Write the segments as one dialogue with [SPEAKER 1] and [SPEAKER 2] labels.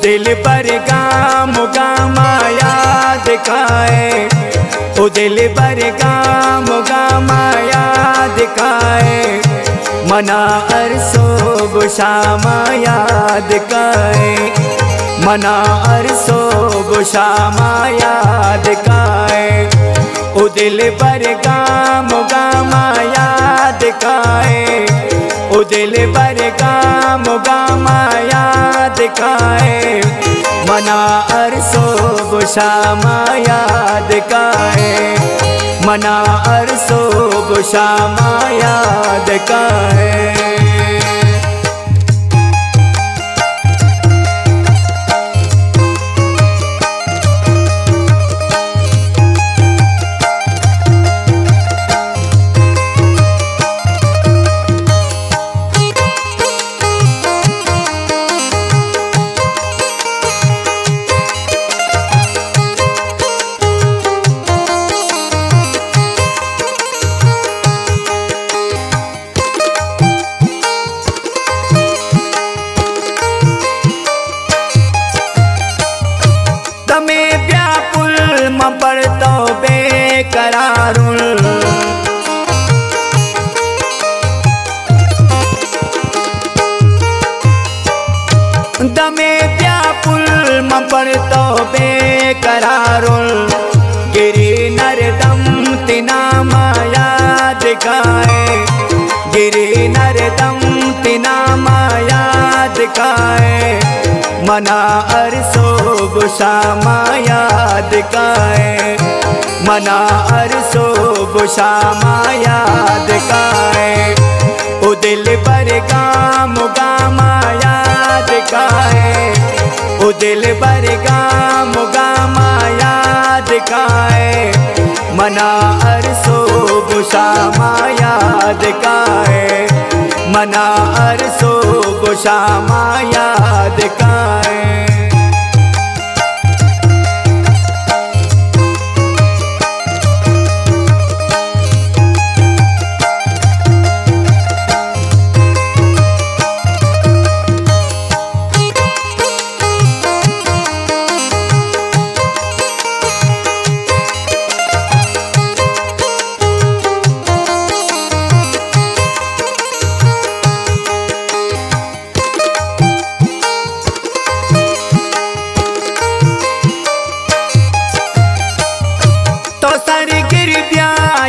[SPEAKER 1] दिल पर गाम गामा याद खाए, ओ दिल पर गाम गामा याद खाए, मना अरसो गुशामा याद खाए, मना अरसो गुशामा याद खाए, ओ दिल पर गाम गामा याद खाए, ओ दिल पर गाम गामा याद खाए, मना अरसो गुशामा याद खाए, मना अरसो गुशामा याद खाए। पड़तो बेकरारुल दमे व्यापुल म पड़तो बेकरारुल, गिरी नरदम तिना माया दिखाए, गिरी नरदम तिना माया दिखाए, मना अरसो गुशामा याद खाए, मना अरसो गुशामा याद खाए, ओ दिल पर गाम गामा याद खाए, ओ दिल पर गाम गामा याद खाए, मना अरसो गुशामा याद खाए, मना अरसो गुशामा याद खाए।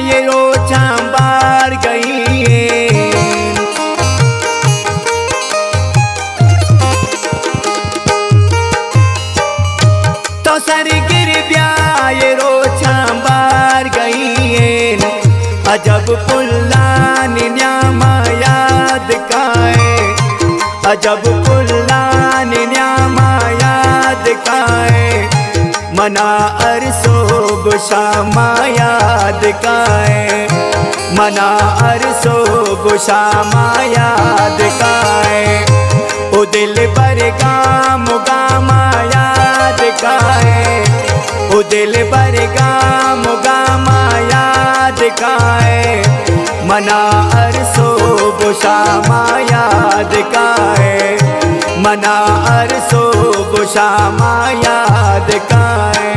[SPEAKER 1] ये रोचा बार गई है, तो सर गिर गया ये रोचा बार गई है, अजब पुल्लान न्यामा याद खाए, अजब पुल्लान न्यामा याद खाए, मना अरसो गुशामा याद खाए, मना अरसो गुशामा याद खाए, ओ दिल पर गाम गामा याद खाए, ओ दिल पर गाम गामा याद खाए, मना अरसो गुशामा याद खाए, मना अरसो गुशामा याद खाए।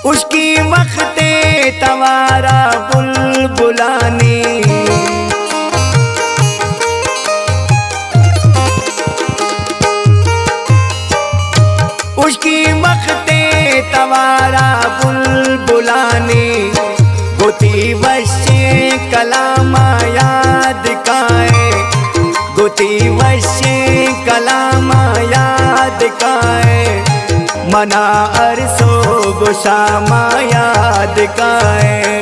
[SPEAKER 1] उसकी वक्ते तवारा बुलबुलानी, उसकी वक्ते तवारा बुलबुलानी, गोती वश्य कलामा याद खाए, गोती वश्य कलामा याद खाए, मना अरसो गुशामा याद खाए,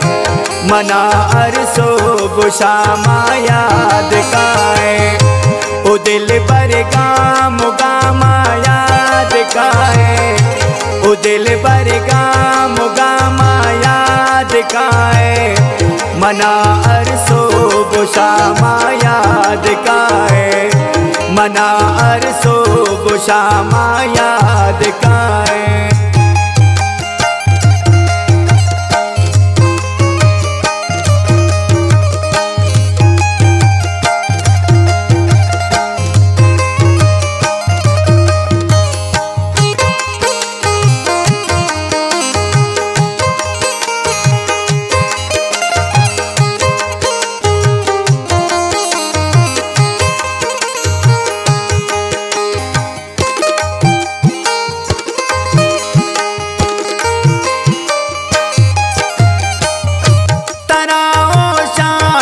[SPEAKER 1] मना अरसो गुशामा याद खाए। दिल बर गाम गामा याद काए, ओ दिल बर गाम गामा याद काए, मना अरसो बुशामा याद काए, मना अरसो बुशामा याद काए।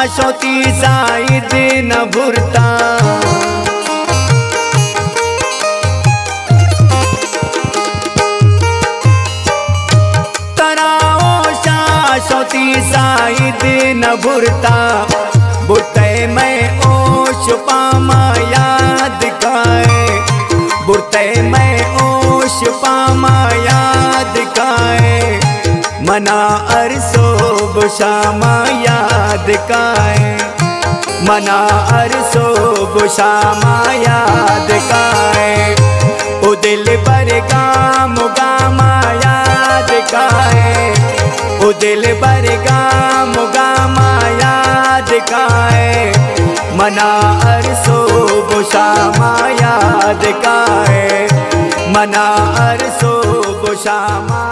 [SPEAKER 1] शाश्वती जायद न भुरता, तराओ शाश्वती जायद न भुरता, बुरते में ओश पामा याद काए, बुरते में ओश पामा याद काए, मना अरसो बुशामा याद काए, मना अरसो बुशामा याद काए, ओ दिल बर गाम गामा याद काए, ओ दिल बर गाम गामा याद काए, मना अरसो बुशामा याद काए, मना अरसो बुशामा।